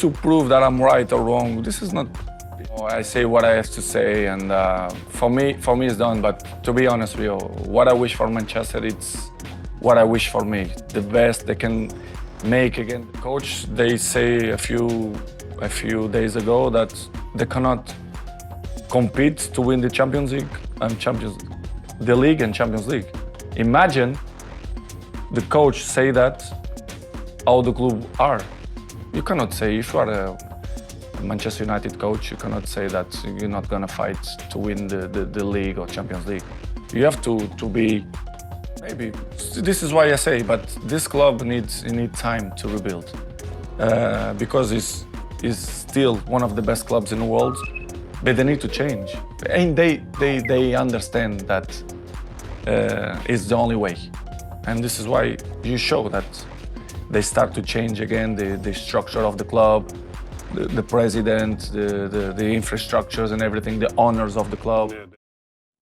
to prove that I'm right or wrong. This is not. I say what I have to say, and for me, it's done. But to be honest with you, what I wish for Manchester, it's what I wish for me. The best they can make again. Coach, they say a few days ago that they cannot compete to win the Champions League and the league and Champions League. Imagine the coach say that how the club are. You cannot say, if you are a Manchester United coach, you cannot say that you're not going to fight to win the league or Champions League. You have to be, maybe, this is why I say, but this club needs time to rebuild. Because it's still one of the best clubs in the world, but they need to change. And they understand that it's the only way. And this is why you show that they start to change again the structure of the club, the president, the infrastructures and everything, the owners of the club.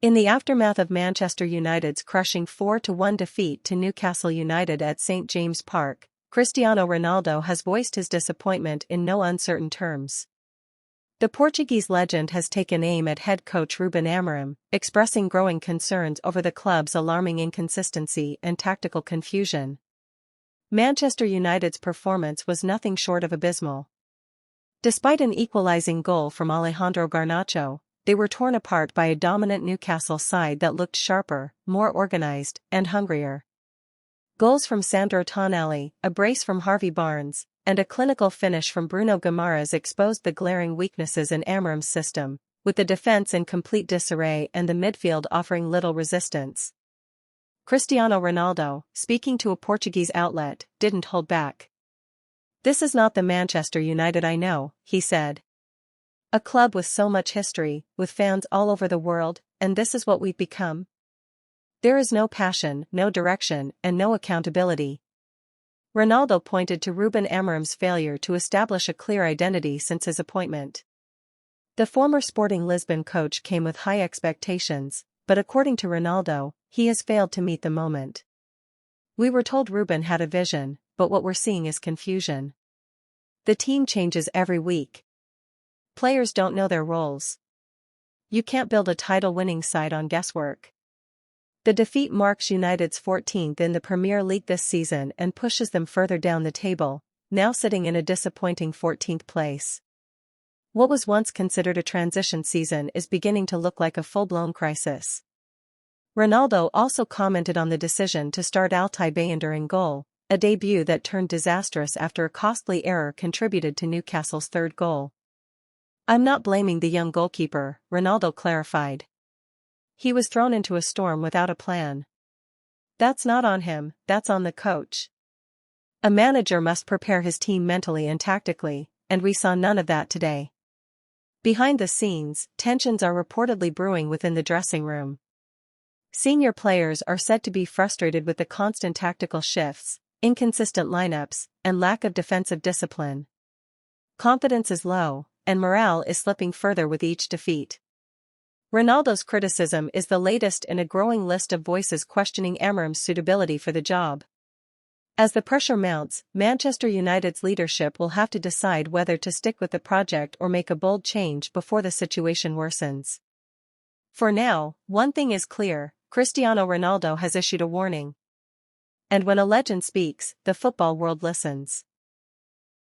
In the aftermath of Manchester United's crushing 4-1 defeat to Newcastle United at St James Park, Cristiano Ronaldo has voiced his disappointment in no uncertain terms. The Portuguese legend has taken aim at head coach Ruben Amorim, expressing growing concerns over the club's alarming inconsistency and tactical confusion. Manchester United's performance was nothing short of abysmal. Despite an equalizing goal from Alejandro Garnacho, they were torn apart by a dominant Newcastle side that looked sharper, more organized, and hungrier. Goals from Sandro Tonali, a brace from Harvey Barnes, and a clinical finish from Bruno Guimaraes exposed the glaring weaknesses in Amorim's system, with the defense in complete disarray and the midfield offering little resistance. Cristiano Ronaldo, speaking to a Portuguese outlet, didn't hold back. "This is not the Manchester United I know," he said. "A club with so much history, with fans all over the world, and this is what we've become? There is no passion, no direction, and no accountability." Ronaldo pointed to Ruben Amorim's failure to establish a clear identity since his appointment. The former Sporting Lisbon coach came with high expectations, but according to Ronaldo, he has failed to meet the moment. "We were told Ruben had a vision, but what we're seeing is confusion. The team changes every week. Players don't know their roles. You can't build a title-winning side on guesswork." The defeat marks United's 14th in the Premier League this season and pushes them further down the table, now sitting in a disappointing 14th place. What was once considered a transition season is beginning to look like a full-blown crisis. Ronaldo also commented on the decision to start Altay Bayınder in goal, a debut that turned disastrous after a costly error contributed to Newcastle's third goal. "I'm not blaming the young goalkeeper," Ronaldo clarified. "He was thrown into a storm without a plan. That's not on him, that's on the coach. A manager must prepare his team mentally and tactically, and we saw none of that today." Behind the scenes, tensions are reportedly brewing within the dressing room. Senior players are said to be frustrated with the constant tactical shifts, inconsistent lineups, and lack of defensive discipline. Confidence is low, and morale is slipping further with each defeat. Ronaldo's criticism is the latest in a growing list of voices questioning Amorim's suitability for the job. As the pressure mounts, Manchester United's leadership will have to decide whether to stick with the project or make a bold change before the situation worsens. For now, one thing is clear: Cristiano Ronaldo has issued a warning. And when a legend speaks, the football world listens.